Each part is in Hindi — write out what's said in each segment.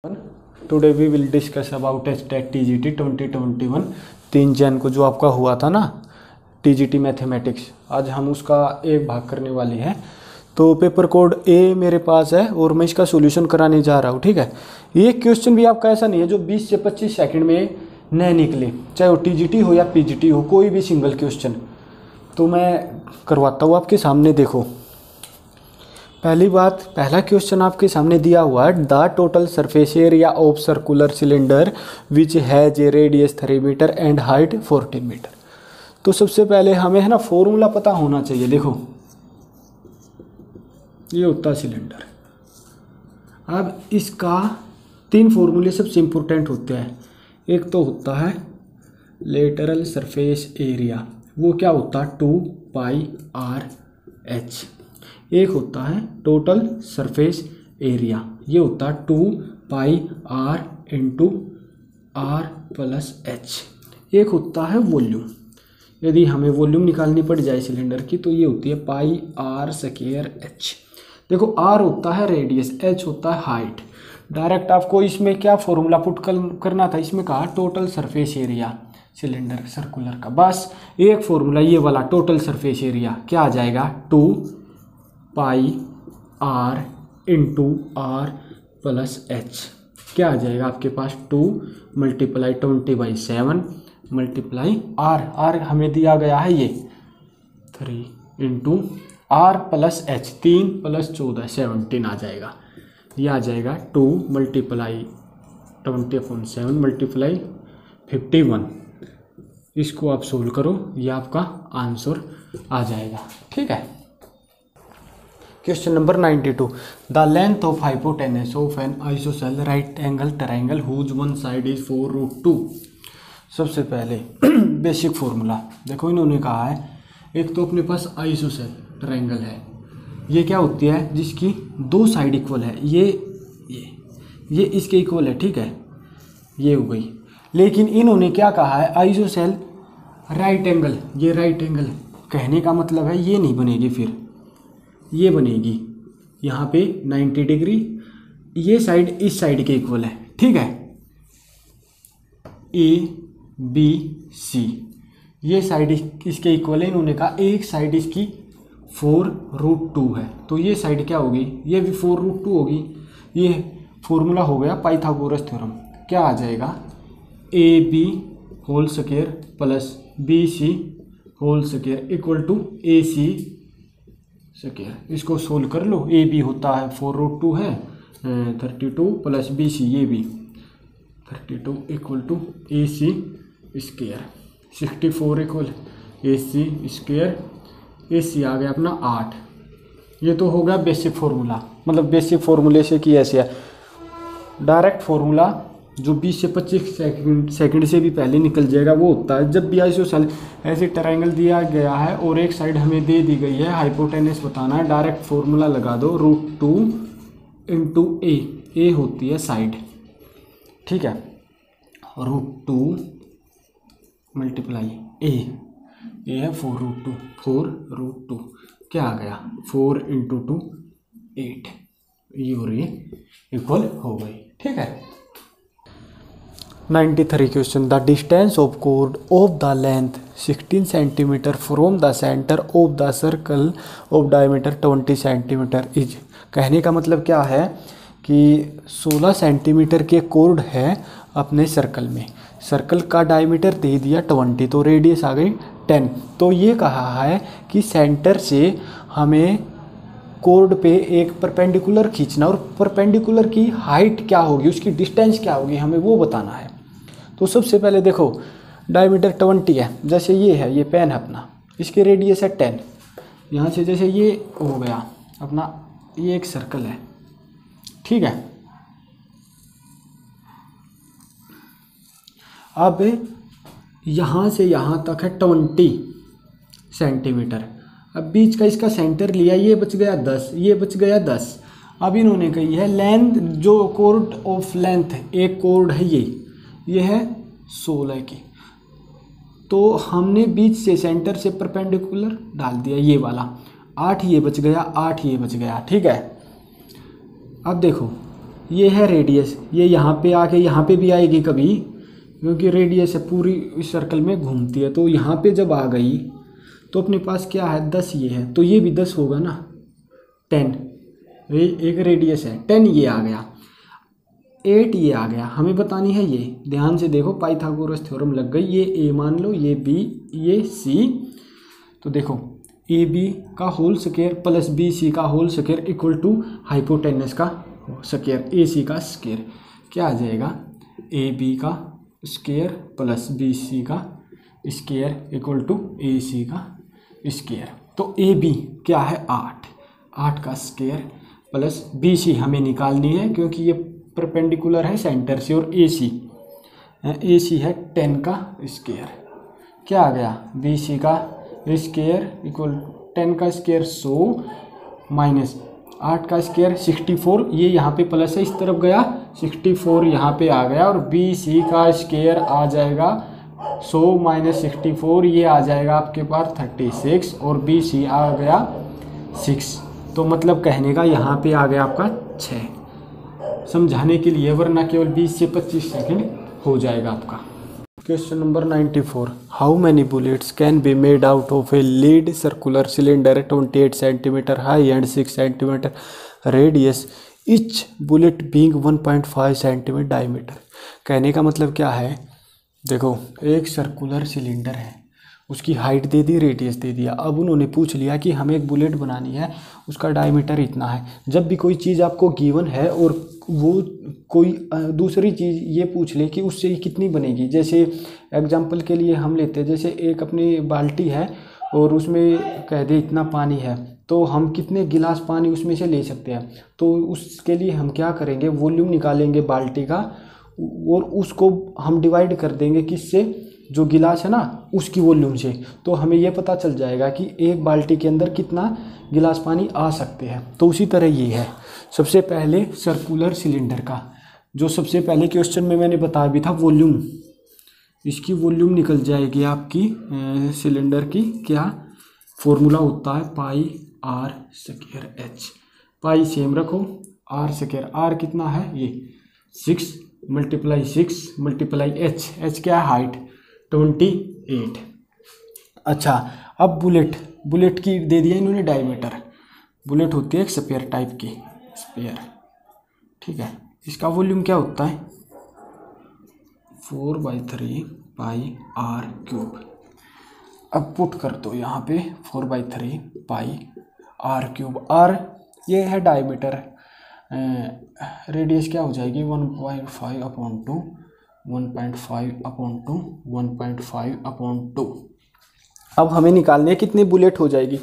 Today we will discuss about state TGT 2021 3 जन को जो आपका हुआ था ना टीजीटी मैथमेटिक्स। आज हम उसका एक भाग करने वाले हैं। तो पेपर कोड ए मेरे पास है और मैं इसका सॉल्यूशन कराने जा रहा हूँ। ठीक है, ये क्वेश्चन भी आपका ऐसा नहीं है जो 20 से 25 सेकंड में न निकले, चाहे वो टीजीटी हो या पीजीटी हो, कोई भी सिंगल क्वेश्चन तो मैं करवाता हूँ आपके सामने। देखो, पहली बात, पहला क्वेश्चन आपके सामने दिया हुआ है, the total surface area of circular cylinder which has a radius 3 metre and height 14 metre. तो सबसे पहले हमें है ना फॉर्मूला पता होना चाहिए। देखो, ये होता है सिलेंडर। अब इसका 3 फॉर्मूले सबसे इम्पोर्टेंट होते हैं। एक तो होता है लेटरल सरफेस एरिया, वो क्या होता है 2πr/h। एक होता है टोटल सरफेस एरिया, ये होता है 2πr × r+h। एक होता है वॉल्यूम, यदि हमें वॉल्यूम निकालनी पड़ जाए सिलेंडर की तो ये होती है πr²h। देखो, r होता है रेडियस, h होता है हाइट। डायरेक्ट आपको इसमें क्या फॉर्मूला पुट करना था, इसमें कहा total surface area cylinder circular का। बस एक फॉर्मूला ये वाला टोटल सरफेस एरिया क्या आ जाएगा 2πr × r+h। क्या आ जाएगा आपके पास 2 × 20/7 × r हमें दिया गया है ये 3 × r+h, 3 + 14 17 आ जाएगा। ये आ जाएगा 2 × 20/7 × 51। इसको आप सोल्व करो, ये आपका आंसर आ जाएगा। ठीक है, question number 92, the length of hypotenuse of an isosceles right angle triangle whose one side is 4√2। सबसे पहले बेसिक फॉर्मूला देखो, इन्होंने कहा है एक तो अपने पास आइसोसेल ट्रायंगल है, ये क्या होती है जिसकी 2 साइड इक्वल है, ये इसके इक्वल है। ठीक है, ये हो गई। लेकिन इन्होंने क्या कहा है आइसोसेल राइट एंगल, ये राइट एंगल कहने का मतलब है ये नहीं बनेगी, फिर ये बनेगी यहाँ पे 90 डिग्री, ये साइड इस साइड के इक्वल है। ठीक है, ABC ये साइड इसके इक्वल है। इन्होंने कहा एक साइड इसकी 4√2 है, तो ये साइड क्या होगी, ये भी 4√2 होगी। ये फॉर्मूला हो गया पाइथागोरस थ्योरम। क्या आ जाएगा AB² + BC² = AC²। इसको सोल्व कर लो। AB होता है 4√2 है, 32 + BC ये भी 32 = AC², 64 = AC²। AC आ गया अपना 8। ये तो हो गया बेसिक फार्मूला, मतलब बेसिक फार्मूले से कि ऐसे है। डायरेक्ट फार्मूला जो 20 से 25 सेकंड से भी पहले निकल जाएगा वो होता है जब भी आइसोसेल ऐसे ट्रायंगल दिया गया है और एक साइड हमें दे दी गई है, हाइपोटेनस बताना है, डायरेक्ट फार्मूला लगा दो √2 × a होती है साइड। ठीक है, √2 × a, ये है 4√2 क्या आ गया 4 × 2 8, ये और ये इक्वल हो गई। ठीक है, 93 question, the distance of code of the length 16 centimetre from the centre of the circle of diameter 20 centimetre is. कहने का मतलब क्या है कि 16 सेंटीमीटर के कोड है अपने सर्कल में, सर्कल का डायमीटर दे दिया 20, तो रेडियस आ गई 10। तो ये कहा है कि सेंटर से हमें कोड पे एक परपेंडिकुलर खींचना और परपेंडिकुलर की हाइट क्या होगी, उसकी डिस्टेंस क्या होगी, हमें वो बताना है। तो सबसे पहले देखो, डायमीटर 20 है, जैसे ये है, ये पेन है अपना, इसकी रेडियस है 10। यहाँ से जैसे ये हो गया अपना, ये एक सर्कल है। ठीक है, अब यहाँ से यहाँ तक है 20 सेंटीमीटर। अब बीच का इसका सेंटर लिया, ये बच गया 10, ये बच गया 10। अब इन्होंने कही है लेंथ, जो कोड ऑफ लेंथ एक कोड है ये है 16 की, तो हमने बीच से सेंटर से परपेंडिकुलर डाल दिया ये वाला 8, ये बच गया 8, ये बच गया। ठीक है, अब देखो ये है रेडियस, ये यहाँ पे आके यहाँ पे भी आएगी कभी, क्योंकि रेडियस है पूरी इस सर्कल में घूमती है। तो यहाँ पे जब आ गई तो अपने पास क्या है 10 ये है, तो ये भी 10 होगा ना, 10 एक रेडियस है, 10 ये आ गया, 8 ये आ गया। हमें बतानी है ये, ध्यान से देखो पाइथागोरस थ्योरम लग गई। ये ए मान लो, ये बी, ये सी। तो देखो ए बी का whole square plus B C का whole square equal to hypotenuse का स्क्वायर, ए सी का स्क्वायर। क्या आ जाएगा, ए बी का स्क्वायर प्लस बी सी का square equal to A C का स्क्वायर। तो ए बी क्या है 8 का स्क्वायर प्लस बी सी हमें निकालनी है क्योंकि ये परपेंडिकुलर है सेंटर से, और ए सी है 10 का स्क्वायर। क्या आ गया, बी सी का स्क्वायर इक्वल 10 का स्क्वायर 100 माइनस 8 का स्क्वायर 64, ये यहाँ पे प्लस है इस तरफ गया, 64 यहाँ पे आ गया, और बी सी का स्क्वायर आ जाएगा 100 माइनस 64, ये आ जाएगा आपके पास 36, और बी सी आ गया 6। तो मतलब कहने का यहाँ पे आ गया आपका 6, समझाने के लिए, वरना केवल 20 से 25 सेकंड हो जाएगा आपका। Question number 94, how many bullets can be made out of a lead circular cylinder 28 centimetre high and 6 centimetre radius, each bullet being 1.5 centimetre diameter. कहने का मतलब क्या है, देखो एक सर्कुलर सिलेंडर है, उसकी हाइट दे दी, रेडियस दे दिया। अब उन्होंने पूछ लिया कि हमें एक बुलेट बनानी है, उसका डायमीटर इतना है। जब भी कोई चीज़ आपको गिवन है और वो कोई दूसरी चीज़ ये पूछ ले कि उससे कितनी बनेगी, जैसे एग्जांपल के लिए हम लेते हैं, जैसे एक अपनी बाल्टी है और उसमें कह दे इतना पानी है, तो हम कितने गिलास पानी उसमें से ले सकते हैं। तो उसके लिए हम क्या करेंगे, वॉल्यूम निकालेंगे बाल्टी का, और उसको हम डिवाइड कर देंगे किससे, जो गिलास है ना उसकी वॉल्यूम से। तो हमें यह पता चल जाएगा कि एक बाल्टी के अंदर कितना गिलास पानी आ सकते हैं। तो उसी तरह ये है, सबसे पहले सर्कुलर सिलेंडर का जो सबसे पहले क्वेश्चन में मैंने बताया भी था, वॉल्यूम, इसकी वॉल्यूम निकल जाएगी आपकी सिलेंडर की। क्या फॉर्मूला होता है, pi r square h. Pi same रखो, आर स्क्वायर, आर कितना है ये 6 मल्टीप्लाई 6 मल्टीप्लाई एच, एच क्या है हाइट 28। अच्छा अब बुलेट की दे दिया इन्होंने डायमीटर। बुलेट होती है एक स्पेयर टाइप की, स्पेयर, ठीक है। इसका वॉल्यूम क्या होता है 4/3 पाई आर क्यूब। अब पुट कर दो यहाँ पे 4/3 पाई आर क्यूब। आर ये है डायमीटर, रेडियस क्या हो जाएगी 1.5/2, 1.5/2, 1.5/2। अब हमें निकालने कितनी बुलेट हो जाएगी,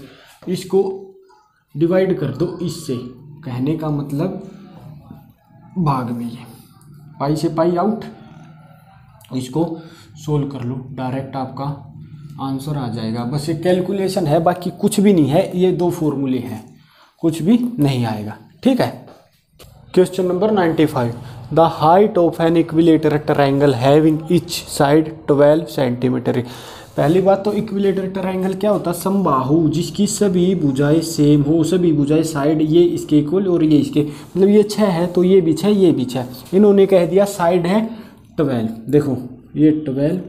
इसको डिवाइड कर दो इससे। कहने का मतलब भाग में ये पाई से पाई आउट, इसको सोल्व कर लो, डायरेक्ट आपका आंसर आ जाएगा। बस ये कैलकुलेशन है, बाकी कुछ भी नहीं है, ये 2 फॉर्मूले हैं, कुछ भी नहीं आएगा, ठीक है। Question number 95, the height of an equilateral triangle having each side 12 centimetre. पहली बात तो इक्विलेटरल ट्रायंगल क्या होता है, समबाहु जिसकी सभी भुजाएं सेम हो, सभी भुजाएं साइड ये इसके इक्वल और ये इसके, मतलब ये 6 है तो ये भी 6, ये भी 6। इन्होंने कह दिया साइड है 12, देखो ये 12,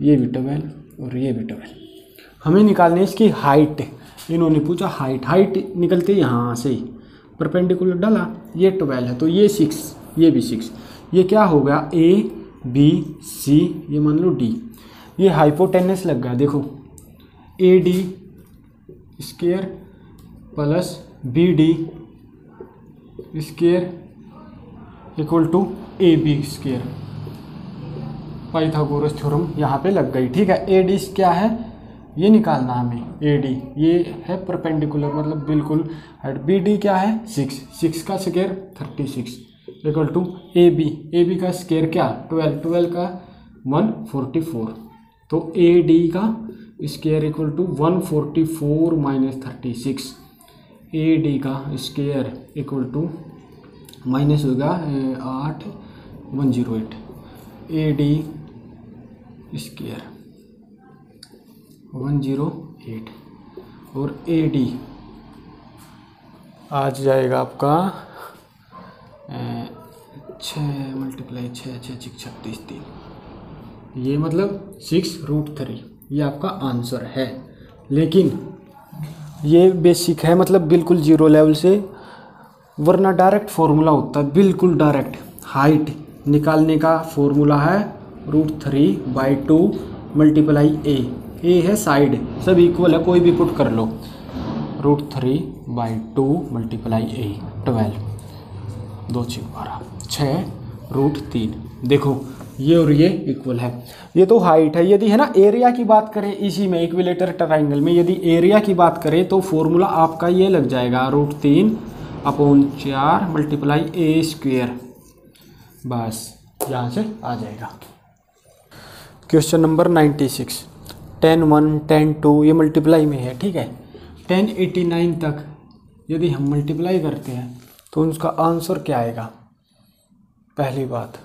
ये भी 12 और ये भी 12। हमें निकालने इसकी हाइट, इन्होंने पूछा हाइट निकलते यहाँ से ही परपेंडिकुलर डाला, ये 12 है तो ये 6, ये भी 6, ये क्या हो गया ए बी सी, ये मान लो डी, ये हाइपोटेनस लग गया। देखो A D square plus B D square equal to A B square, Pythagoras theorem यहाँ पे लग गई, ठीक है। ए डी क्या है ये निकालना हमें, ए डी ये है परपेंडिकुलर मतलब बिल्कुल हाइट, बी डी क्या है 6 का square 36 equal to A B का स्क्वायर क्या 12 का 144, तो ए डी का square equal to 144 minus 36, A D का स्क्वायर इक्वल टू माइनस होगा 8108, ए डी स्क्वायर 108 और ए डी आ जाएगा आपका 6 मल्टीप्लाई 6 6 6 36 3, ये मतलब 6√3, ये आपका आंसर है। लेकिन ये बेसिक है, मतलब बिल्कुल जीरो लेवल से, वरना डायरेक्ट फॉर्मूला होता है, बिल्कुल डायरेक्ट। हाइट निकालने का फॉर्मूला है √3/2 मल्टीप्लाई ए है साइड, सब इक्वल है, कोई भी पुट कर लो। √3/2 मल्टीप्लाई ए 12, 2 6 12, 6√3। देखो ये और ये इक्वल है, ये तो हाइट है। यदि है ना एरिया की बात करें, इसी में इक्विलेटरल ट्राइंगल में यदि एरिया की बात करें तो फॉर्मूला आपका ये लग जाएगा √3/4 मल्टीप्लाई a², बस यहाँ से आ जाएगा। क्वेश्चन नंबर 96, 10 1 10 2 ये मल्टीप्लाई में है, ठीक है। 1089 तक यदि हम मल्टीप्लाई करते हैं तो उसका आंसर क्या आएगा? पहली बात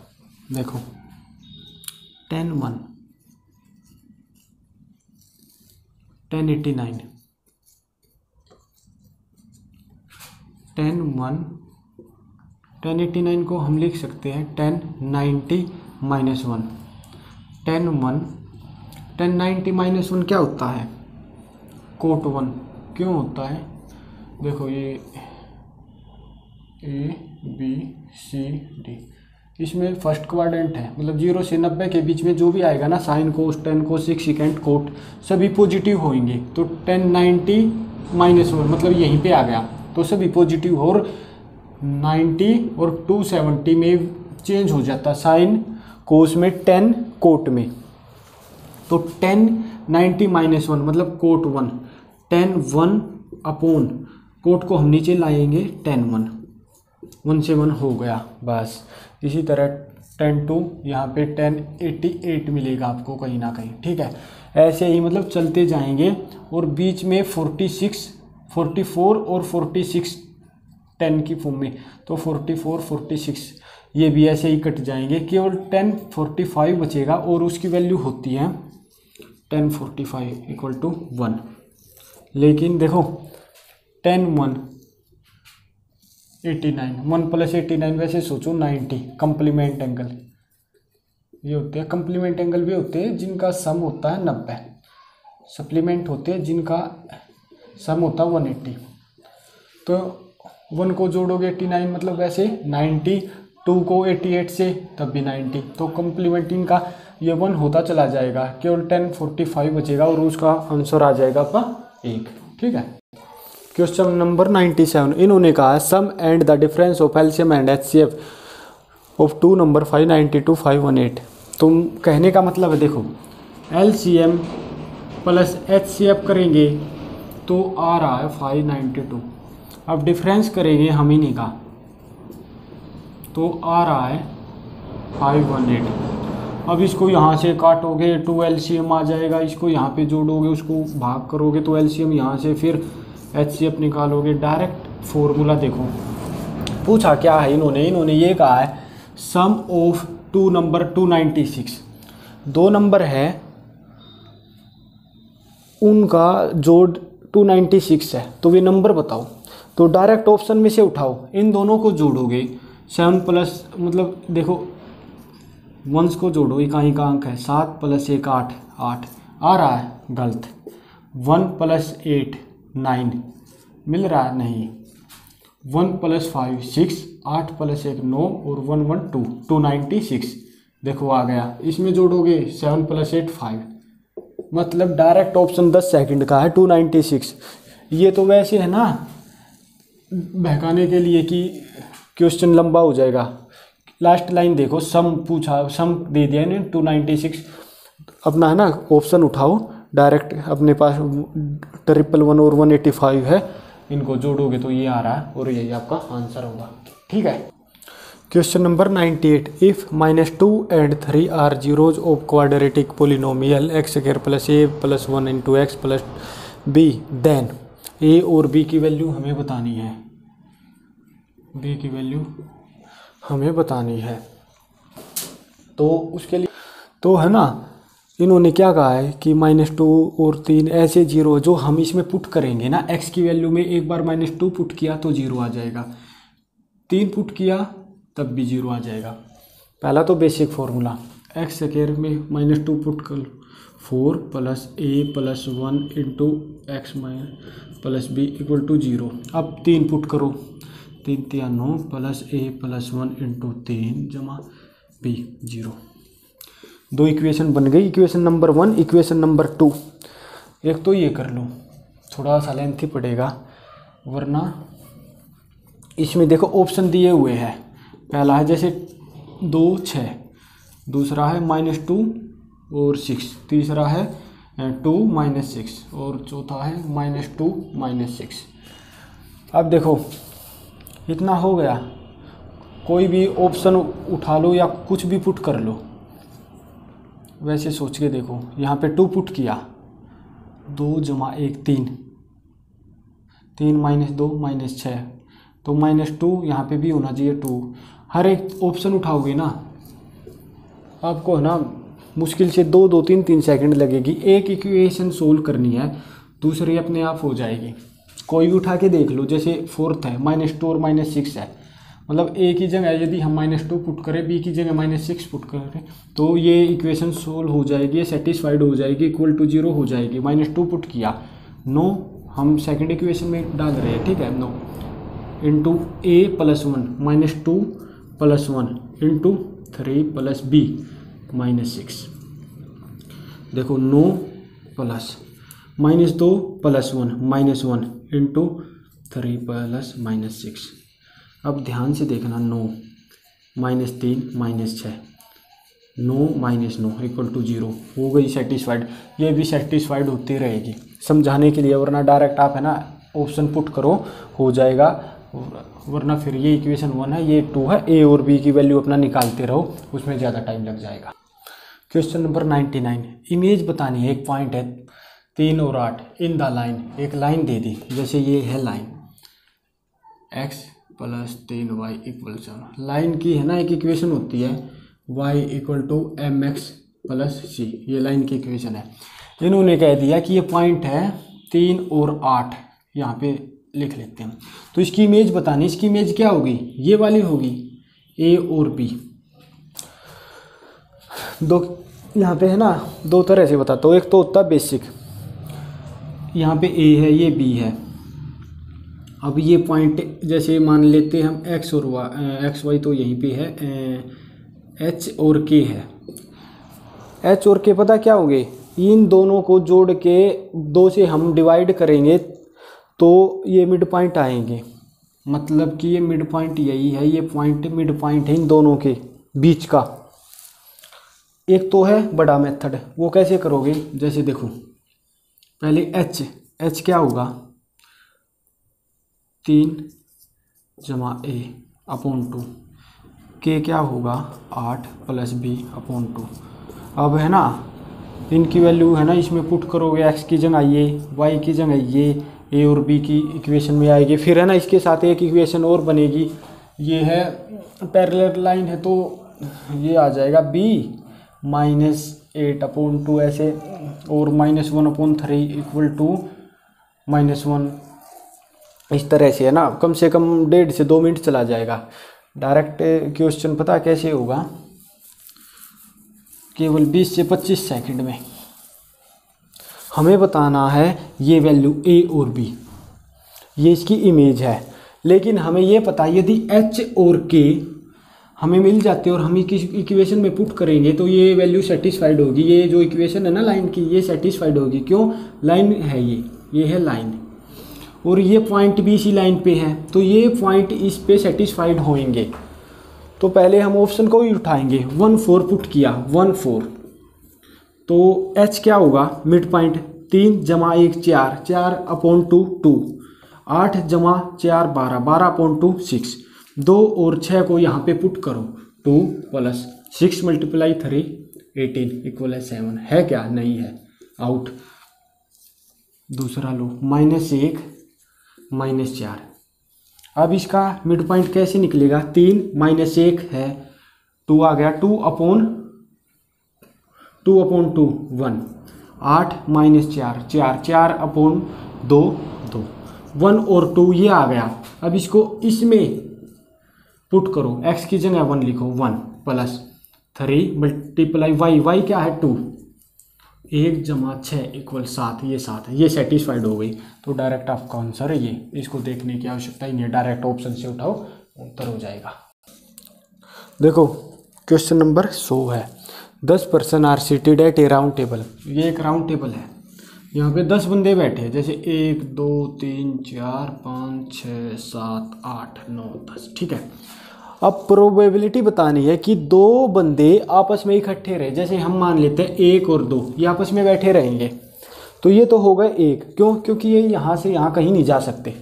देखो, 10 1 1089, 10 1 1089 को हम लिख सकते हैं 1090 -1। 10 1 1090 -1 क्या होता है? कोट 1 क्यों होता है? देखो ये ABCD, इसमें फर्स्ट क्वाड्रेंट है, मतलब 0 से 90 के बीच में जो भी आएगा ना, साइन कोस, टेन कोस, सेकेंड कोट, सभी पॉजिटिव होंगे। तो 1090 -1 मतलब यहीं पे आ गया, तो सभी पॉजिटिव। और 90 और 270 में चेंज हो जाता, साइन कोस में, टेन कोट में। तो 1090 -1 मतलब कोट 1, 10 1 अपॉन कोट को हम नीचे लाएंगे, 10 1, 1 से 1 हो गया, बस। इसी तरह 10 2 यहाँ पे 1088 मिलेगा आपको कहीं ना कहीं, ठीक है। ऐसे ही मतलब चलते जाएंगे, और बीच में 46 44 और 46 10 की फॉर्म में, तो 44 46 ये भी ऐसे ही कट जाएंगे, केवल 1045 बचेगा, और उसकी वैल्यू होती है 1045 = 1। लेकिन देखो 10 1 89, 1 + 89 वैसे सोचो 90, कंप्लीमेंट एंगल ये होते हैं। कंप्लीमेंट एंगल भी होते हैं जिनका सम होता है 90, सप्लीमेंट होते हैं जिनका सम होता है 180। तो 1 को जोड़ोगे 89 मतलब वैसे 90, 2 को 88 से तब भी 90, तो कंप्लीमेंट इनका ये 1 होता चला जाएगा, केवल 1045 बचेगा, और उसका आंसर आ जाएगा आपका 1, ठीक है। क्वेश्चन नंबर 97, इन्होंने कहा sum and the difference of LCM and HCF of 2 number 592 518। तुम कहने का मतलब है, देखो एलसीएम प्लस एचसीएफ करेंगे तो आ रहा है 592, अब डिफरेंस करेंगे हम इन्हीं का तो आ रहा है 518। अब इसको यहाँ से काटोगे 2 एलसीएम आ जाएगा, इसको यहाँ पे जोड़ोगे, उसको भाग करोगे तो एलसीएम यहाँ से, फिर एचसीएफ निकालोगे। डायरेक्ट फॉर्मूला देखो, पूछा क्या है इन्होंने ये कहा है सम ऑफ 2 नंबर 296, 2 नंबर है उनका जोड़ 296 है, तो वे नंबर बताओ। तो डायरेक्ट ऑप्शन में से उठाओ, इन दोनों को जोड़ोगे 7 प्लस, मतलब देखो वंस को जोड़ो, इकाई का अंक है 7 + 1 8 8 आ रहा है, गलत। 1 + 8 9 मिल रहा है, नहीं। 1 + 5 6 8 + 1 9 और 1 1 2 296 देखो आ गया। इसमें जोड़ोगे 7 + 8 5, मतलब डायरेक्ट ऑप्शन 10 सेकंड का है 296। ये तो वैसे है ना बहकाने के लिए कि क्वेश्चन लंबा हो जाएगा। लास्ट लाइन देखो, सम पूछा, सम दे दिया इन्हें 296, अपना है ना ऑप्शन उठाओ डायरेक्ट, अपने पास 111 और 185 है, इनको जोड़ोगे तो ये आ रहा है, और यही आपका आंसर होगा, ठीक है। Question number 98, if -2 and 3 are zeros of quadratic polynomial x² + a + 1 × x + b, then a और b की वैल्यू हमें बतानी है, b की वैल्यू हमें बतानी है। तो उसके लिए तो है ना इन्होंने क्या कहा है कि -2 और 3 ऐसे जीरो जो हम इसमें पुट करेंगे ना, x की वैल्यू में एक बार -2 पुट किया तो 0 आ जाएगा, 3 पुट किया तब भी 0 आ जाएगा। पहला तो बेसिक फॉर्मूला, एक्स स्क्वायर में -2 पुट कर लो, 4 + a + 1 इंटू एक्स + b = 0। अब 3 पुट करो, 3 × 3 = 9 + a + 1 इंटू 3 जमा b 0। 2 इक्वेशन बन गई, इक्वेशन नंबर 1, इक्वेशन नंबर 2। एक तो ये कर लो, थोड़ा सा लेंथी पड़ेगा वरना इसमें देखो ऑप्शन दिए हुए हैं। पहला है जैसे 2 6, दूसरा है -2 और 6, तीसरा है 2 - 6 और चौथा है -2 - 6। अब देखो इतना हो गया, कोई भी ऑप्शन उठा लो या कुछ भी पुट कर लो। वैसे सोच के देखो, यहाँ पे 2 पुट किया, 2 + 1 3, 3 - 2 -6, तो -2 यहाँ पे भी होना चाहिए 2। हर एक ऑप्शन उठाओगे ना आपको है ना मुश्किल से 2 3 सेकंड लगेगी। एक इक्वेशन सोल्व करनी है, दूसरी अपने आप हो जाएगी। कोई भी उठा के देख लो, जैसे 4th है -2 और -6 है, मतलब ए की जगह यदि हम -2 पुट करें, बी की जगह -6 पुट करें तो ये इक्वेशन सोल्व हो जाएगी, सेटिस्फाइड हो जाएगी, = 0 हो जाएगी। -2 पुट किया, 9 हम सेकंड इक्वेशन में डाल रहे हैं, ठीक है, 9 इंटू a + 1 -2 + 1 इंटू 3 + b -6। देखो 9 प्लस -2 + 1 -1 इंटू 3 + -6। अब ध्यान से देखना, 9 -3 -6, 9 - 9 = 0 हो गई सेटिस्फाइड। ये भी सेटिस्फाइड होती रहेगी समझाने के लिए, वरना डायरेक्ट आप है ना ऑप्शन पुट करो हो जाएगा, वरना फिर ये इक्वेशन 1 है, ये 2 है, ए और बी की वैल्यू अपना निकालते रहो, उसमें ज़्यादा टाइम लग जाएगा। क्वेश्चन नंबर 99, इमेज बतानी है। एक पॉइंट है 3 और 8 इन द लाइन, एक लाइन दे दी, जैसे ये है लाइन x + 3y = 7। लाइन की है ना एक इक्वेशन होती है y = mx + c, ये लाइन की इक्वेशन है। इन्होंने कह दिया कि ये पॉइंट है 3 और 8, यहाँ पे लिख लेते हैं। तो इसकी इमेज बतानी, इसकी इमेज क्या होगी, ये वाली होगी a और b। दो यहाँ पे है ना, 2 तरह से बताता हूँ। एक तो होता है बेसिक, यहाँ पे a है, ये b है। अब ये पॉइंट जैसे मान लेते हैं हम x और y तो यहीं पे है, h और k है। h और k पता क्या होंगे, इन दोनों को जोड़ के 2 से हम डिवाइड करेंगे तो ये मिड पॉइंट आएंगे। मतलब कि ये मिड पॉइंट यही है, ये पॉइंट मिड पॉइंट है इन दोनों के बीच का। एक तो है बड़ा मेथड, वो कैसे करोगे, जैसे देखो पहले h क्या होगा, 3 + a/2, k क्या होगा 8 + b/2। अब है ना इनकी वैल्यू है ना इसमें पुट करोगे, x की जगह ये, y की जगह ये, a और b की इक्वेशन में आएगी। फिर है ना इसके साथ एक इक्वेशन और बनेगी, ये है पैरेलल लाइन है तो ये आ जाएगा b -8/2 ऐसे, और -1/3 = -1। इस तरह से है ना, कम से कम 1.5 से 2 मिनट चला जाएगा। डायरेक्ट क्वेश्चन पता कैसे होगा, केवल 20 से 25 सेकंड में। हमें बताना है ये वैल्यू a और b, ये इसकी इमेज है। लेकिन हमें ये पता यदि h और k हमें मिल जाते और हम इक्वेशन में पुट करेंगे तो ये वैल्यू सेटिस्फाइड होगी। ये जो इक्वेशन है ना लाइन की, ये सेटिस्फाइड होगी। क्यों, लाइन है ये है लाइन, और ये पॉइंट भी इसी लाइन पे है, तो ये पॉइंट इस पे सेटिस्फाइड होंगे। तो पहले हम ऑप्शन को ही उठाएंगे, 1 4 पुट किया, 1 4, तो h क्या होगा मिड पॉइंट, 3 + 1 4, 4/2 2, 8 + 4 12, 12/2 6। 2 और 6 को यहाँ पे पुट करो, 2 + 6 × 3 18 = 7 है क्या, नहीं है, आउट। दूसरा लो, -1 -4। अब इसका मिड पॉइंट कैसे निकलेगा, 3 - 1 है, 2 आ गया, 2/2 1, 8 - 4 4, 4/2 2, 1 और 2 ये आ गया। अब इसको इसमें पुट करो, x की जगह 1 लिखो, 1 प्लस 3 मल्टीप्लाई y, y क्या है 2, 1 जमा 6 इक्वल 7, ये 7 है, ये सेटिस्फाइड हो गई। तो डायरेक्ट आपका आंसर है ये, इसको देखने की आवश्यकता ही नहीं है, डायरेक्ट ऑप्शन से उठाओ उत्तर हो जाएगा। देखो क्वेश्चन नंबर 100 है, 10 person are seated at a round table. ये एक राउंड टेबल है, यहाँ पे 10 बंदे बैठे हैं, जैसे 1 2 3 4 5 6 7 8 9 10, ठीक है। अब प्रोबेबिलिटी बतानी है कि 2 बंदे आपस में इकट्ठे रहे, जैसे हम मान लेते हैं 1 और 2 ये आपस में बैठे रहेंगे, तो ये तो होगा 1, क्यों, क्योंकि ये यहाँ से यहाँ कहीं नहीं जा सकते,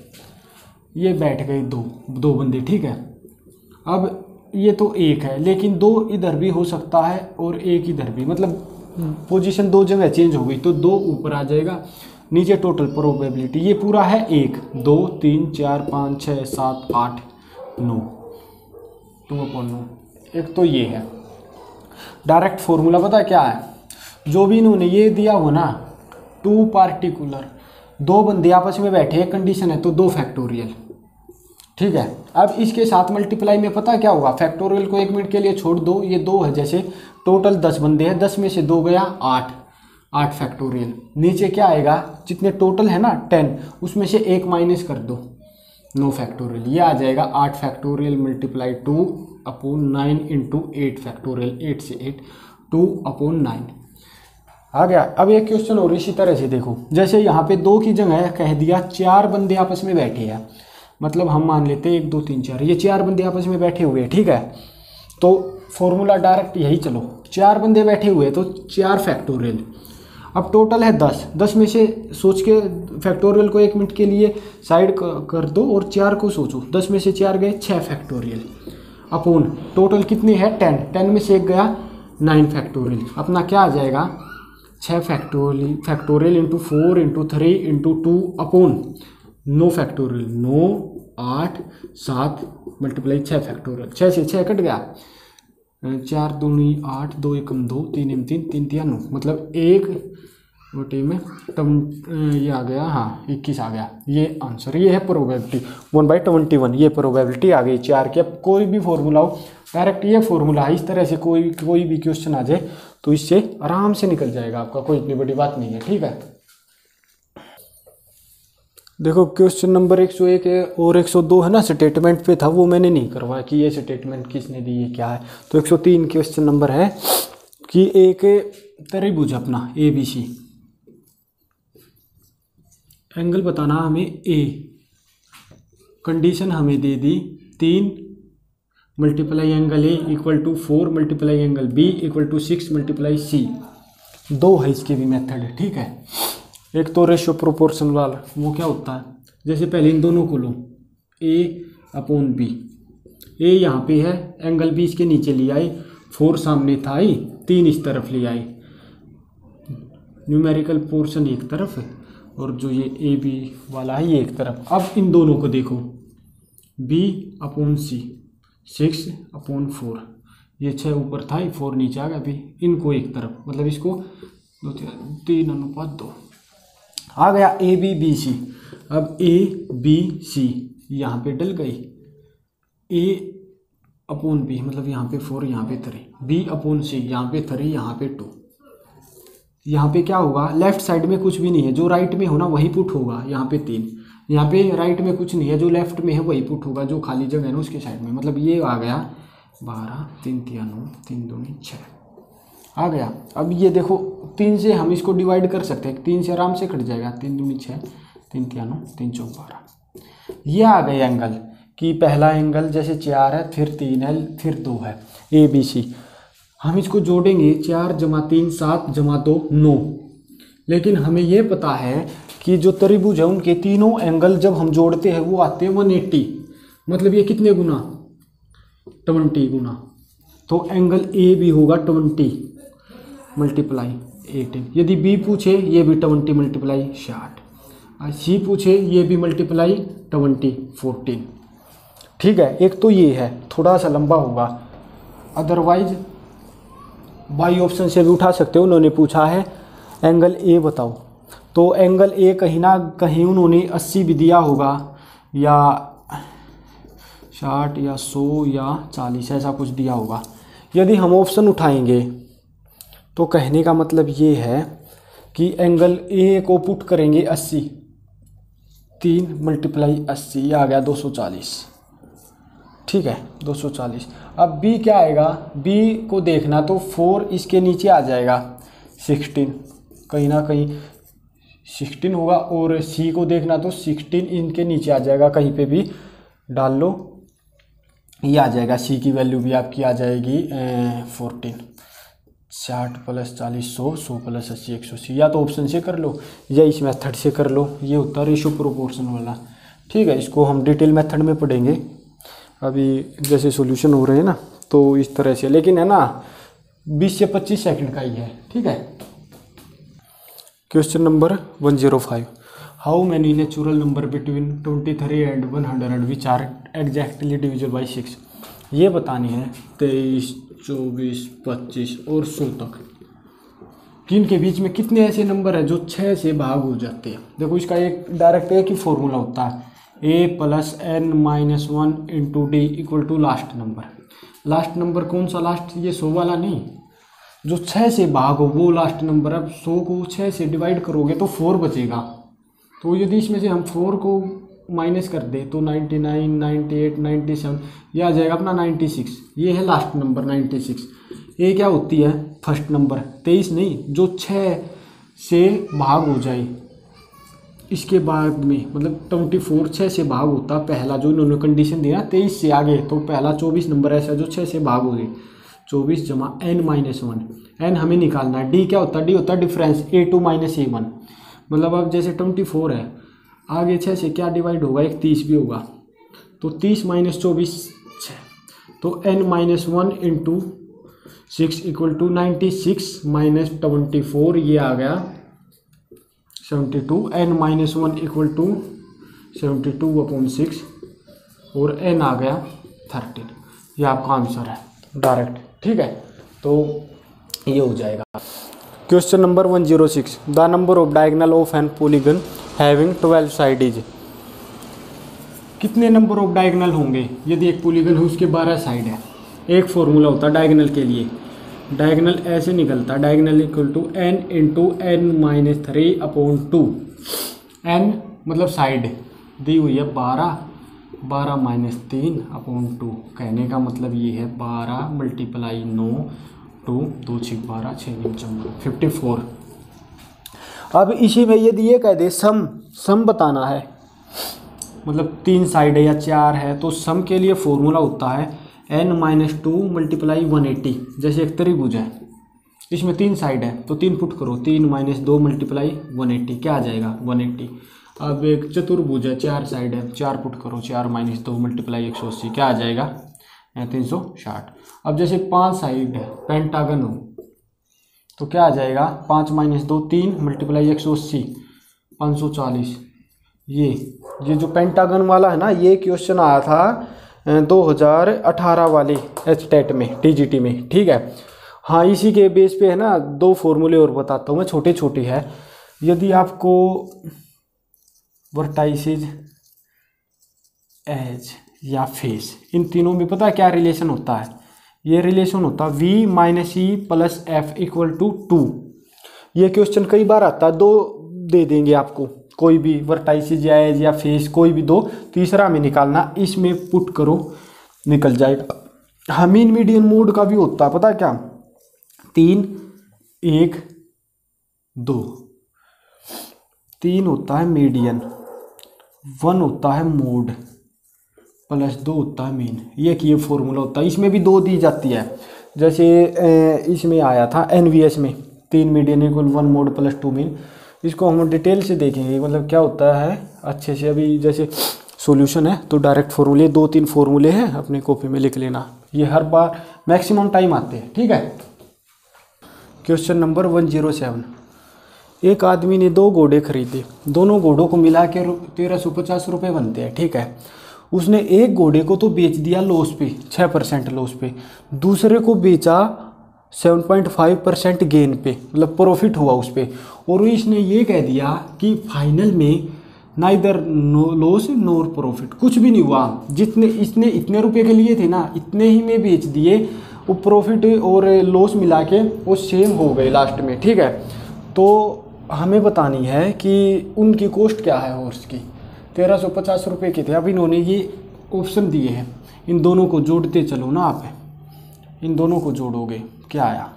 ये बैठ गए दो बंदे, ठीक है। अब ये तो 1 है, लेकिन 2 इधर भी हो सकता है और 1 इधर भी, मतलब पोजीशन 2 जगह चेंज हो गई, तो 2 ऊपर आ जाएगा, नीचे टोटल प्रोबेबिलिटी ये पूरा है 1 2 3 4 5 6 7 8 9, 2/9, एक तो ये है। डायरेक्ट फॉर्मूला पता क्या है, जो भी इन्होंने ये दिया हो ना, 2 पार्टिकुलर, 2 बंदे आपस में बैठे, एक कंडीशन है तो 2 फैक्टोरियल, ठीक है। अब इसके साथ मल्टीप्लाई में पता क्या होगा, फैक्टोरियल को 1 मिनट के लिए छोड़ दो, ये 2 है, जैसे टोटल 10 बंदे हैं, 10 में से 2 गया 8 फैक्टोरियल, नीचे क्या आएगा, जितने टोटल है ना 10, उसमें से 1 माइनस कर दो, 9 फैक्टोरियल, ये आ जाएगा 8 फैक्टोरियल मल्टीप्लाई 2/9 इंटू 8 फैक्टोरियल, 8 से 8 2/9 आ गया। अब एक क्वेश्चन और इसी तरह से देखो, जैसे यहाँ पे 2 की जगह कह दिया 4 बंदे आपस में बैठे हैं, मतलब हम मान लेते हैं 1 2 3 4, ये 4 बंदे आपस में बैठे हुए हैं, ठीक है। तो फॉर्मूला डायरेक्ट यही, चलो 4 बंदे बैठे हुए हैं तो 4 फैक्टोरियल, अब टोटल है 10 में से सोच के फैक्टोरियल को 1 मिनट के लिए साइड कर दो और 4 को सोचो, 10 में से 4 गए 6 फैक्टोरियल, अपोन टोटल कितने हैं 10 में से 1 गया 9 फैक्टोरियल, अपना क्या आ जाएगा 6 factorial into 4 into 3 into 2 upon 9 factorial, 9 8 7 multiply 6 factorial, 6 से 6 कट गया, 4 दूनी 8 2 एकम 2 3 एम 3 3 3 9, मतलब 1 में ये आ गया, हाँ 21 आ गया, ये आंसर, ये है प्रोबेबिलिटी 1/21, ये प्रोबेबिलिटी आ गई 4 की। अब कोई भी फॉर्मूला हो, डायरेक्ट ये फॉर्मूला है, इस तरह से कोई भी क्वेश्चन आ जाए तो इससे आराम से निकल जाएगा आपका, कोई इतनी बड़ी बात नहीं है, ठीक है। देखो क्वेश्चन नंबर 101 और 102 है ना, स्टेटमेंट पे था, वो मैंने नहीं करवाया कि ये स्टेटमेंट किसने दी है क्या है। तो 103 क्वेश्चन नंबर है कि एक त्रिभुज अपना ABC, एंगल बताना हमें A, कंडीशन हमें दे दी 3 multiply angle A equal to 4 multiply angle B equal to 6 multiply C, 2 है इसके भी मेथड, ठीक है। एक तो रेशियो प्रोपोर्शन वाला, वो क्या होता है, जैसे पहले इन दोनों को लो A/B, A यहाँ पे है, एंगल B इसके नीचे ले आई, 4 सामने था आई, 3 इस तरफ ले आई, न्यूमेरिकल पोर्शन एक तरफ और जो ये AB वाला है ये एक तरफ। अब इन दोनों को देखो B/C 6/4, ये 6 ऊपर था, 4 नीचे आ गया, अभी इनको एक तरफ, मतलब इसको 3:2 आ गया ABBC। अब ABC यहाँ पे डल गई, A/B मतलब यहाँ पे 4 यहाँ पे 3, B/C यहाँ पे 3 यहाँ पे 2, यहाँ पे क्या होगा, लेफ्ट साइड में कुछ भी नहीं है, जो राइट में हो ना वही पुट होगा, यहाँ पे 3, यहाँ पे राइट में कुछ नहीं है, जो लेफ्ट में है वही पुट होगा, जो खाली जगह है ना उसके साइड में, मतलब ये आ गया 12 3 3 9 3 2 6 आ गया। अब ये देखो 3 से हम इसको डिवाइड कर सकते हैं, 3 से आराम से कट जाएगा, 3 दूनी 6 3 3 9 3 4 12, ये आ गए एंगल कि पहला एंगल जैसे 4 है, फिर 3 है, फिर 2 है, ABC। हम इसको जोड़ेंगे 4 + 3 7 + 2 9, लेकिन हमें ये पता है कि जो त्रिभुज है उनके तीनों एंगल जब हम जोड़ते हैं वो आते हैं 180, मतलब ये कितने गुना 20 गुना, तो एंगल A भी होगा 20 मल्टीप्लाई 18, यदि B पूछे ये भी 20 मल्टीप्लाई 60, C पूछे ये भी मल्टीप्लाई 20 14, ठीक है। एक तो ये है, थोड़ा सा लंबा होगा, अदरवाइज बाई ऑप्शन से भी उठा सकते हो। उन्होंने पूछा है एंगल A बताओ, तो एंगल A कहीं ना कहीं उन्होंने 80 भी दिया होगा या 60 या 100 या 40 ऐसा कुछ दिया होगा। यदि हम ऑप्शन उठाएंगे तो कहने का मतलब ये है कि एंगल ए को पुट करेंगे 80, 3 × 80 ये आ गया 240, ठीक है 240। अब बी क्या आएगा, बी को देखना तो 4 इसके नीचे आ जाएगा 16, कहीं ना कहीं 16 होगा, और सी को देखना तो 16 इनके नीचे आ जाएगा, कहीं पे भी डाल लो ये आ जाएगा। सी की वैल्यू भी आपकी आ जाएगी 14। 60 + 40 100, 100 + 80 180, या तो ऑप्शन से कर लो या इस मेथड से कर लो, ये होता है रेशो प्रोपोर्शन वाला, ठीक है। इसको हम डिटेल मेथड में पढ़ेंगे, अभी जैसे सॉल्यूशन हो रहे हैं ना तो इस तरह से, लेकिन है ना 20 से 25 सेकंड का ही है, ठीक है। Question number 105, how many natural number between 23 and 100 which are exactly divisible by 6। ये बतानी है 23, 24, 25 और 100 तक किन के बीच में कितने ऐसे नंबर हैं जो 6 से भाग हो जाते हैं। देखो इसका एक डायरेक्ट एक ही फॉर्मूला होता है, a + n - 1 × d = last number. Last number कौन सा लास्ट, ये 100 वाला नहीं, जो 6 से भाग हो वो लास्ट नंबर। अब 100 को 6 से डिवाइड करोगे तो 4 बचेगा, तो यदि इसमें से हम 4 को माइनस कर दे तो 99, 98, 97 ये आ जाएगा अपना 96, ये है लास्ट नंबर 96। ये क्या होती है फर्स्ट नंबर, 23 नहीं, जो 6 से भाग हो जाए इसके बाद में, मतलब 24 6 से भाग होता पहला, जो इन्होंने कंडीशन दिया 23 से आगे, तो पहला 24 नंबर ऐसा जो 6 से भाग हो गए। 24 = n - 1, n हमें निकालना है। d क्या होता है, d होता है डिफरेंस a2 - a1, मतलब अब जैसे 24 है, आगे 6 से क्या डिवाइड होगा, एक 30 भी होगा, तो 30 - 24 6, तो n - 1 × 6 = 96 - 24 ये आ गया 72, n - 1 = 72/6 और n आ गया 13, ये आपका आंसर है डायरेक्ट, ठीक है। तो ये हो जाएगा। Question number 106, the number of diagonal of an polygon having 12 side is. कितने नंबर ऑफ डायगोनल होंगे यदि एक पॉलीगन है उसके 12 साइड है। एक फॉर्मूला होता है डायगोनल के लिए, डायगोनल ऐसे निकलता है, डायगोनल = n × n - 3/2। n मतलब साइड दी हुई है 12, 12 - 3/2, कहने का मतलब ये है 12 × 9, 2 2 6 12, 6 9 14, 54। अब इसी में यदि ये कह दे सम बताना है, मतलब 3 साइड है या 4 है, तो सम के लिए फॉर्मूला होता है n - 2 × 180। जैसे एक त्रिभुज है, इसमें 3 साइड है तो 3 पुट करो, 3 - 2 × 180 क्या आ जाएगा 180। अब एक चतुर्भुज है, 4 साइड है, 4 पुट करो, 4 - 2 × 180 क्या आ जाएगा 360। अब जैसे 5 साइड है, पेंटागन हो, तो क्या आ जाएगा 5 - 2 3 × 180 540। ये जो पेंटागन वाला है ना, ये क्वेश्चन आया था 2018 वाले एचटेट में, टीजीटी में, ठीक है। हाँ इसी के बेस पे है ना 2 फॉर्मूले और बताता हूँ मैं, छोटे छोटे है। यदि आपको वर्टाइसेज, एज या फेस, इन तीनों में पता है क्या रिलेशन होता है, ये रिलेशन होता है v - e + f = 2। ये क्वेश्चन कई बार आता है, 2 दे देंगे आपको, कोई भी वर्टाइसेज या एज या फेस कोई भी 2, तीसरा में निकालना, इसमें पुट करो निकल जाएगा। हाँ मीन मीडियन मोड का भी होता है, पता है क्या, 3 1 2, 3 होता है मीडियन, 1 होता है मोड, +2 होता है मीन। ये फॉर्मूला होता है, इसमें भी 2 दी जाती है। जैसे इसमें आया था NVS में 3 मीडियन = 1 मोड +2 मीन। इसको हम डिटेल से देखेंगे मतलब क्या होता है अच्छे से। अभी जैसे सॉल्यूशन है तो डायरेक्ट फॉर्मूले 2-3 फॉर्मूले हैं, अपने कॉपी में लिख लेना, ये हर बार मैक्सिमम टाइम आते हैं, ठीक है। क्वेश्चन नंबर 107, एक आदमी ने 2 घोड़े खरीदे, दोनों घोड़ों को मिला के 1350 रुपये बनते हैं, ठीक है। उसने एक घोड़े को तो बेच दिया लॉस पे, 6% लॉस पे, दूसरे को बेचा 7.5% गेन पे, मतलब प्रॉफिट हुआ उस पर। और इसने ये कह दिया कि फाइनल में नाइदर नो लॉस नोर प्रॉफिट, कुछ भी नहीं हुआ। जितने इसने इतने रुपए के लिए थे ना, इतने ही में बेच दिए, वो प्रॉफिट और लॉस मिला के वो सेम हो गए लास्ट में, ठीक है। तो हमें बतानी है कि उनकी कॉस्ट क्या है हॉर्स की। 1350 रुपये के थे। अब इन्होंने ये ऑप्शन दिए हैं, इन दोनों को जोड़ते चलो ना आप, इन दोनों को जोड़ोगे क्या आया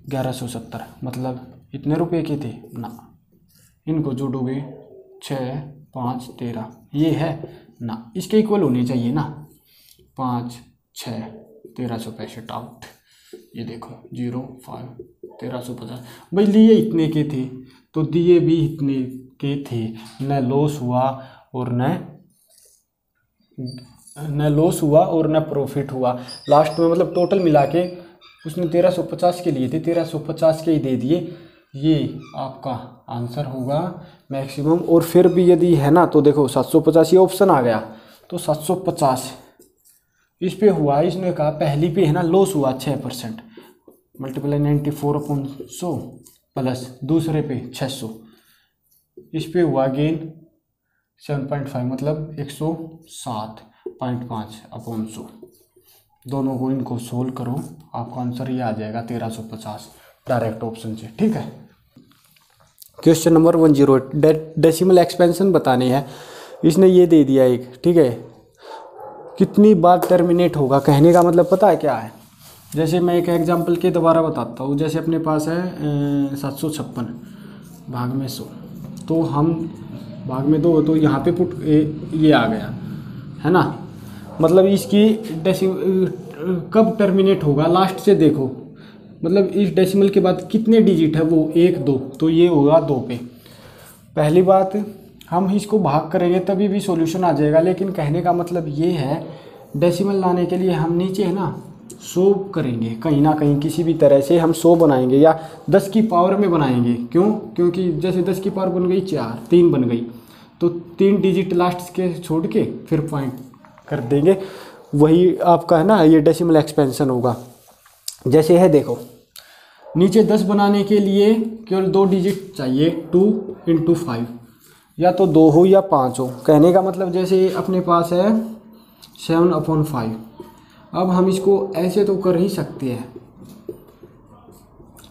1170, मतलब इतने रुपए के थे ना। इनको जोड़ोगे 6 5 13, ये है ना, इसके इक्वल होने चाहिए ना। 5 6 1365 आउट। ये देखो 0 5 1350। भाई लिए इतने के थे तो दिए भी इतने के थे, न लॉस हुआ और न लॉस हुआ और न प्रॉफिट हुआ लास्ट में। मतलब टोटल मिला के उसने 1350 के लिए थे, 1350 के ही दे दिए। ये आपका आंसर होगा मैक्सिमम। और फिर भी यदि है ना तो देखो 750 ये ऑप्शन आ गया, तो 750 इस पे हुआ। इसने कहा पहली पे है ना लॉस हुआ 6%, मल्टीप्लाई 94/100 प्लस दूसरे पे 600, इस पे हुआ गेन 7.5, मतलब 107.5/100। दोनों को इनको सोल्व करो, आपका आंसर ये आ जाएगा 1350 डायरेक्ट ऑप्शन से, ठीक है। क्वेश्चन नंबर 108 डेसिमल एक्सपेंशन बताने हैं। इसने ये दे दिया एक, ठीक है। कितनी बार टर्मिनेट होगा, कहने का मतलब पता है क्या है। जैसे मैं एक एग्जांपल के दोबारा बताता हूँ। जैसे अपने पास है 756 भाग में 100, तो हम भाग में 2, तो यहाँ पे पुट ये आ गया है ना। मतलब इसकी कब टर्मिनेट होगा लास्ट से देखो, मतलब इस डेसिमल के बाद कितने डिजिट है वो 1 2, तो ये होगा 2 पे। पहली बात हम इसको भाग करेंगे तभी भी सॉल्यूशन आ जाएगा, लेकिन कहने का मतलब ये है डेसिमल लाने के लिए हम नीचे है ना 100 करेंगे, कहीं ना कहीं किसी भी तरह से हम 100 बनाएंगे या 10 की पावर में बनाएंगे। क्यों? क्योंकि जैसे 10 की पावर बन गई 4 3 बन गई, तो 3 डिजिट लास्ट के छोड़ के फिर पॉइंट कर देंगे। वही आपका है ना ये डेसिमल एक्सपेंशन होगा। जैसे है देखो, नीचे 10 बनाने के लिए केवल 2 डिजिट चाहिए, 2 × 5, या तो 2 हो या 5 हो। कहने का मतलब जैसे अपने पास है 7/5। अब हम इसको ऐसे तो कर ही सकते हैं।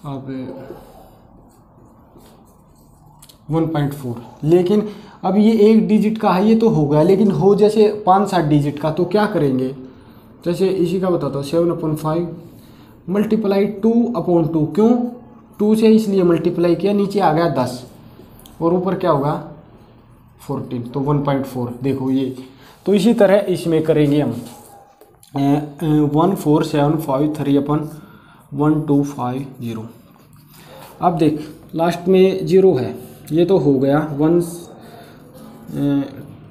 अब 1.4, लेकिन अब ये 1 डिजिट का है, ये तो हो गया, लेकिन हो जैसे 5-7 डिजिट का, तो क्या करेंगे। जैसे इसी का बताता हूँ, 7/5 मल्टीप्लाई 2/2। क्यों 2 से इसलिए मल्टीप्लाई किया, नीचे आ गया 10 और ऊपर क्या होगा 14, तो 1.4। देखो ये, तो इसी तरह इसमें करेंगे हम 14753/1250। अब देख लास्ट में 0 है, ये तो हो गया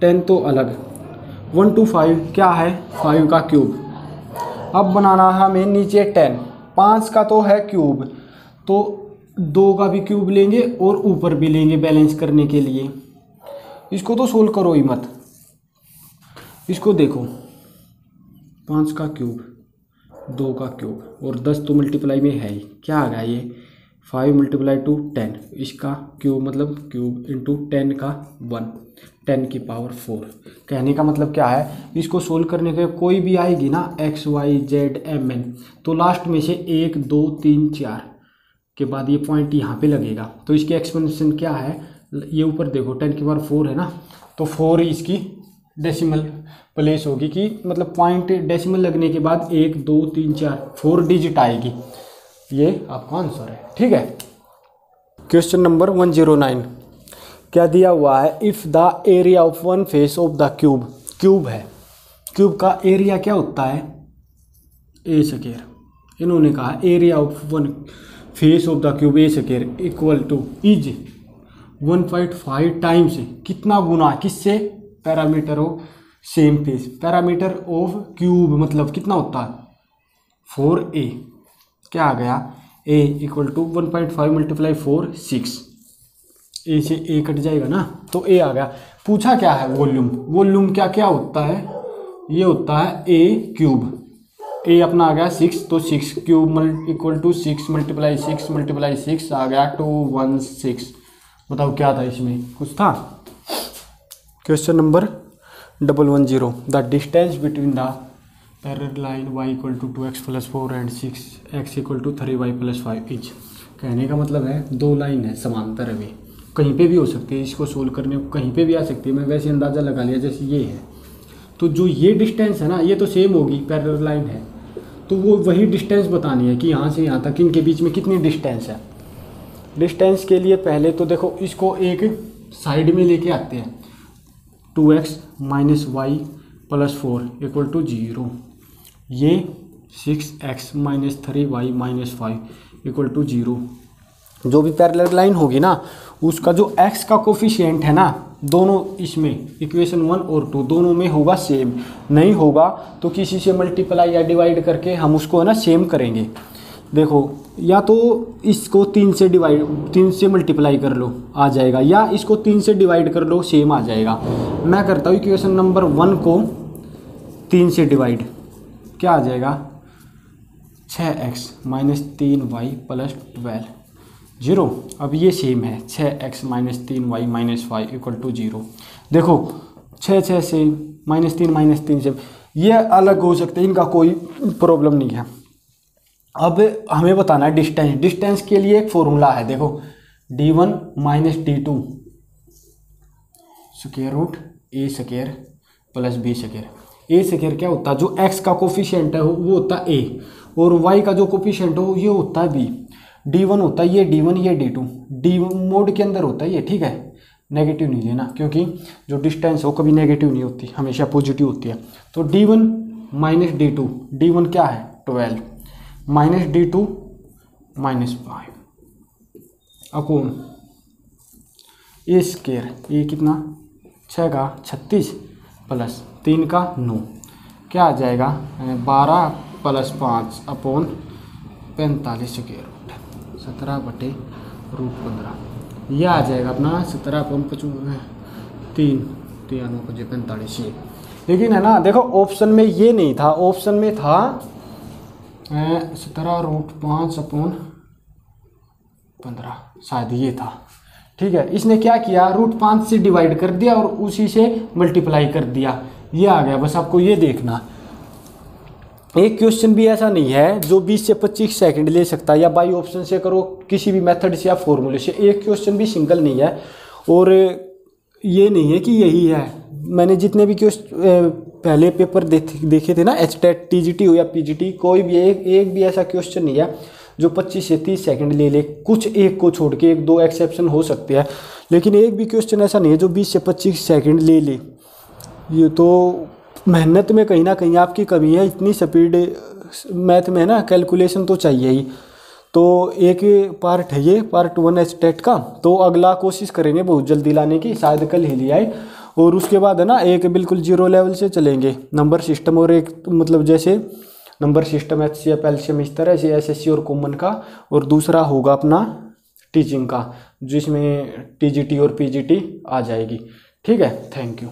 10 तो अलग, 125 क्या है 5 का क्यूब। अब बनाना है हमें नीचे 10, 5 का तो है क्यूब, तो 2 का भी क्यूब लेंगे और ऊपर भी लेंगे बैलेंस करने के लिए। इसको तो सोल्व करो ही मत, इसको देखो 5 का क्यूब 2 का क्यूब और 10 तो मल्टीप्लाई में है ही, क्या आ गया ये 5 × 2 10, इसका क्यूब मतलब क्यूब इंटू 10 का 1, 10 की पावर 4। कहने का मतलब क्या है, इसको सोल्व करने के कोई भी आएगी ना x y z m n, तो लास्ट में से 1 2 3 4 के बाद ये पॉइंट यहाँ पे लगेगा, तो इसकी एक्सपेंशन क्या है, ये ऊपर देखो 10 की पावर 4 है ना, तो 4 इसकी डेसिमल प्लेस होगी कि मतलब पॉइंट डेसिमल लगने के बाद 1 2 3 4 4 डिजिट आएगी। ये आपका आंसर है, ठीक है। क्वेश्चन नंबर 109 क्या दिया हुआ है, if the area of one face of the cube, cube है, क्यूब का एरिया क्या होता है ए स्क्वायर। इन्होंने कहा area of one face of the cube A square equal two is 1.5 times, कितना गुना किससे, parameter of same face, parameter of cube मतलब कितना होता है 4a, क्या आ गया a इक्वल टू 1.5 × 4 6, a से a कट जाएगा ना, तो a आ गया। पूछा क्या है वॉल्यूम, वॉल्यूम क्या क्या होता है, ये होता है a क्यूब, a अपना आ गया 6, तो 6 क्यूब इक्वल टू 6 × 6 × 6 आ गया 216। बताओ क्या था इसमें, कुछ था question number 110, the distance between the parallel line y equal to 2x plus 4 and 6x equal to 3y plus 5 each. कहने का मतलब है दो लाइन है समांतर, अभी कहीं पे भी हो सकती है, इसको सोल्व करने को कहीं पे भी आ सकती है। मैं वैसे अंदाज़ा लगा लिया जैसे ये है, तो जो ये डिस्टेंस है ना ये तो सेम होगी, पैरेलल लाइन है तो वो वही डिस्टेंस बतानी है कि यहाँ से यहाँ तक इनके बीच में कितनी डिस्टेंस है। डिस्टेंस के लिए पहले तो देखो इसको एक साइड में लेके आते हैं, 2x minus y plus 4 equal to 0, ये 6x minus 3y minus 5 equal to 0। जो भी पैरेलल लाइन होगी ना उसका जो x का कोफिशिएंट है ना दोनों इसमें इक्वेशन 1 और 2 दोनों में होगा सेम, नहीं होगा तो किसी से मल्टीप्लाई या डिवाइड करके हम उसको है ना सेम करेंगे। देखो या तो इसको 3 से मल्टीप्लाई कर लो आ जाएगा, या इसको 3 से डिवाइड कर लो सेम आ जाएगा। मैं करता हूँ इक्वेशन नंबर 1 को 3 से डिवाइड, क्या आ जाएगा 6x माइनस 3y प्लस 12 0। अब ये सेम है 6x minus 3y minus 5 equal to 0। देखो 6 से -3 से ये अलग हो सकते हैं, इनका कोई प्रॉब्लम नहीं है। अब हमें बताना है डिस्टेंस। डिस्टेंस के लिए एक फॉर्मूला है, देखो d1 minus d2 square root a square plus b square. a square क्या होता है, जो x का कोफिशिएंट है वो होता है a, और y का जो कोफिशिएंट हो ये होता है b। d1 होता है ये d1 ये d2, d मोड के अंदर होता है ये, ठीक है। नेगेटिव नहीं लेना क्योंकि जो डिस्टेंस हो कभी नेगेटिव नहीं होती, हमेशा पॉजिटिव होती है। तो d1 माइनस d2, d1 क्या है 12 माइनस d2 माइनस 5 अपॉन ए स्क्वायर, ये कितना 6 का 36 प्लस 3 का 9, क्या आ जाएगा 12 प्लस 5 अपॉन 45 स्क्वायर रूट 17/√15। यह आ जाएगा अपना 17/3 45। लेकिन है ना देखो ऑप्शन में ये नहीं था, ऑप्शन में था 17√5/15 शायद ये था, ठीक है। इसने क्या किया √5 से डिवाइड कर दिया और उसी से मल्टीप्लाई कर दिया, ये आ गया। बस आपको ये देखना, एक क्वेश्चन भी ऐसा नहीं है जो 20 से 25 सेकंड ले सकता है, या बाई ऑप्शन से करो किसी भी मेथड से या फॉर्मूले से। एक क्वेश्चन भी सिंगल नहीं है, और ये नहीं है कि यही है। मैंने जितने भी क्वेश्चन पहले पेपर देखे थे ना, HTET TGT हो या PGT, कोई भी एक भी ऐसा क्वेश्चन नहीं है जो 25 से 30 सेकंड ले ले। कुछ एक को छोड़ के 1-2 एक्सेप्शन हो सकते हैं, लेकिन एक भी क्वेश्चन ऐसा नहीं है जो 20 से 25 सेकंड ले ले। ये तो मेहनत में कहीं ना कहीं आपकी कमी है, इतनी स्पीड मैथ में है ना, कैलकुलेशन तो चाहिए ही। तो एक पार्ट है ये पार्ट 1 HTET का, तो अगला कोशिश करेंगे बहुत जल्दी लाने की, शायद कल ही ले आए। और उसके बाद है ना एक बिल्कुल 0 लेवल से चलेंगे नंबर सिस्टम, और एक मतलब जैसे नंबर सिस्टम HCF LCM इस तरह से SSC और कॉमन का, और दूसरा होगा अपना टीचिंग का जिसमें TGT और PGT आ जाएगी, ठीक है। Thank you.